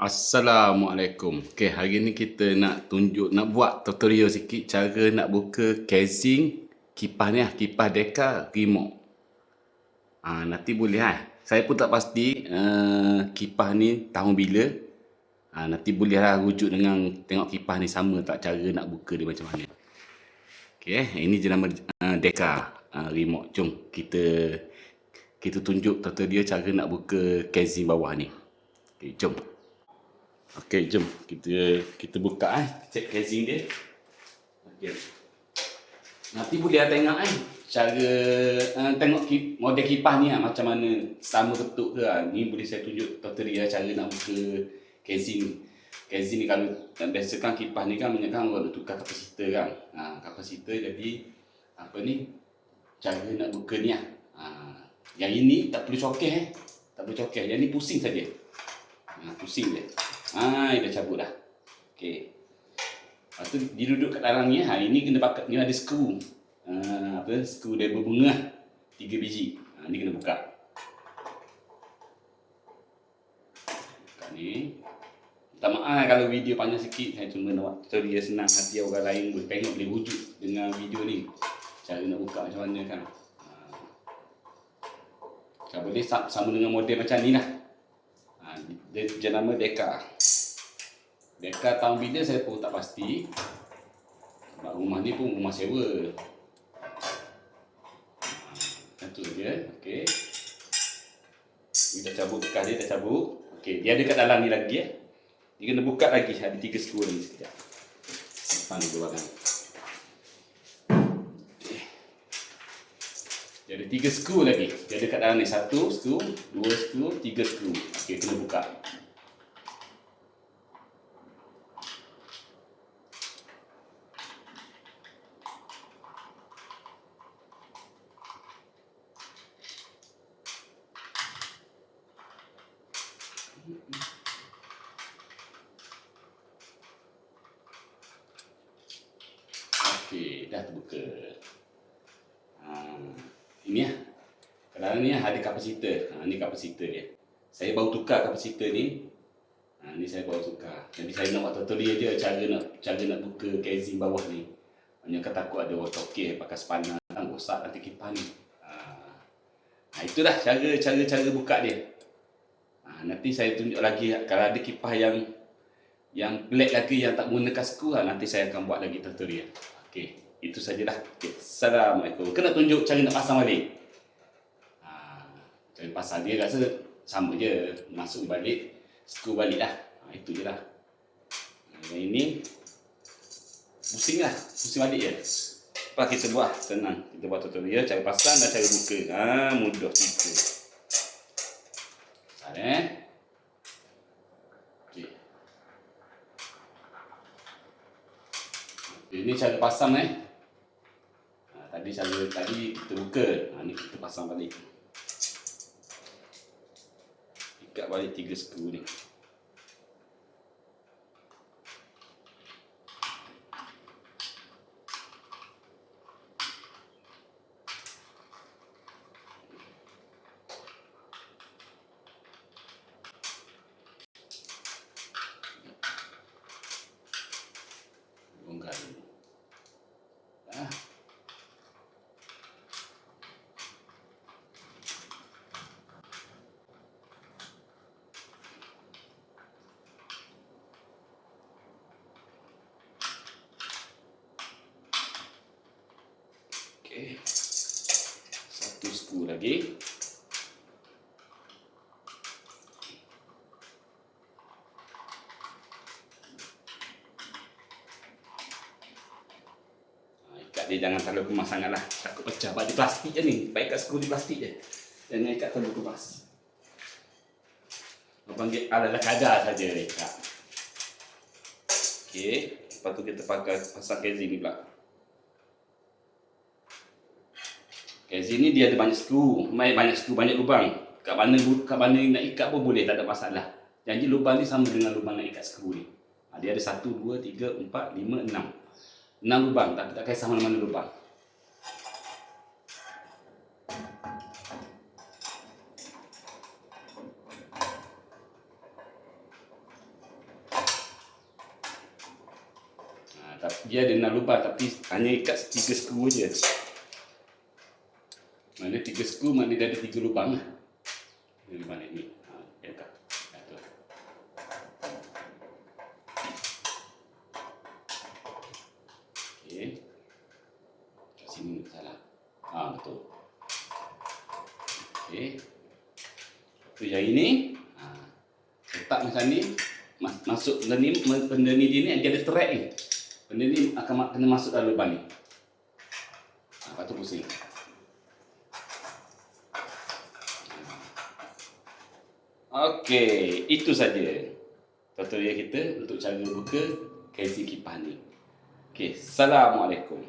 Assalamualaikum. Okey, hari ni kita nak buat tutorial sikit cara nak buka casing kipas ni lah, kipas Deka remote. Nanti boleh Saya pun tak pasti kipas ni tahun bila. Nanti bolehlah rujuk dengan tengok kipas ni sama tak cara nak buka dia macam mana. Okey, ini jenama Deka remote. Jom kita tunjuk tutorial cara nak buka casing bawah ni. Okey, jom. Okey, jom kita buka cek casing dia. Okey. Nanti boleh tengok cara tengok model kipas ni macam mana, sama betul ke. Ni boleh saya tunjuk tutorial cara nak buka casing ni. Casing ni kalau biasa kan kipas ni kan banyak kan orang tukar kapasitor kan. Kapasitor jadi apa ni cara nak buka ni yang ini tak perlu cokel tak perlu cokel. Yang ni pusing saja. Pusing je. Dia dah cabut dah. Okey. Lepas tu dia duduk kat dalam ni. Ini kena pakai, ni ada skru. Skru dia berbunga 3 biji. Ni kena buka. Buka ni. Minta maaf kalau video panjang sikit. Saya cuma nak buat tutorial senang, hati orang lain boleh tengok, boleh wujud dengan video ni. Cara nak buka macam mana kan. Kalau boleh sama dengan model macam ni lah. Dia jenama Deka. Deka tahun bila saya pun tak pasti. Sebab rumah ni pun rumah sewa. Itu saja. Okey. Dia dah cabut bekas dia, dah cabut. Okey, dia ada kat dalam ni lagi Dia kena buka lagi, ada 3 skru lagi sekejap. Simpan dulu kan. Dia ada 3 skru lagi. Dia ada kat dalam ni 1 skru, 2 skru, 3 skru. Okey, kena buka. Okey, dah terbuka. Ini dalam ni ada kapasitor. Ni kapasitor dia. Saya baru tukar kapasitor ni. Ni saya baru tukar. Jadi saya nak buat tutorial dia cara nak buka casing bawah ni. Banyak kan takut ada orang tokeh pakai spanner kan rosak nanti kipas ni. Itulah cara buka dia. Nanti saya tunjuk lagi kalau ada kipas yang black lagi yang tak gunakan skru nanti saya akan buat lagi tutorial. Okey, itu sajalah. Okay. Assalamualaikum. Kena tunjuk cara nak pasang balik. Cara pasang dia rasa sama je. Masuk balik, skru balik lah. Itu je lah. Yang ini pusing balik je. Lepas kita buat senang. Kita buat tutorial cara pasang dan cara buka. Mudah itu. Okey. Ini cara pasang Tadi kita buka. Ni kita pasang balik. Ikat balik 3 skru ni. Bongkar dulu. Okey. 1 skru lagi. Dia jangan terlalu kemas sangat lah. Takut pecah. Sebab di plastik je ni. Baik kat skru di plastik je. Jangan ikat terlalu kemas. Orang panggil ala-ala kadar saja dia ikat. Okey. Lepas tu kita pasang casing ni pula. Casing ni dia ada banyak skru. Banyak lubang. Kat mana nak ikat pun boleh. Tak ada masalah. Janji lubang ni sama dengan lubang nak ikat skru ni. Dia ada 1, 2, 3, 4, 5, 6. 6 lubang, tapi tak kisah mana-mana lubang. Dia ada 6 lubang tapi hanya ikat 3 skru je. Mana 3 skru, mana dia ada 3 lubang lah. Ini lubang ni. Ya tak? Okey. Kat sini salah. Betul. Okey. Tu yang ini, letak macam ni, masuk benda ni dia ni dia ada track ni. Benda ni akan kena masuk dalam lubang ni. Lepas tu pusing. Okey, itu saja tutorial kita untuk cara buka casing kipas ni. Okey, Assalamualaikum.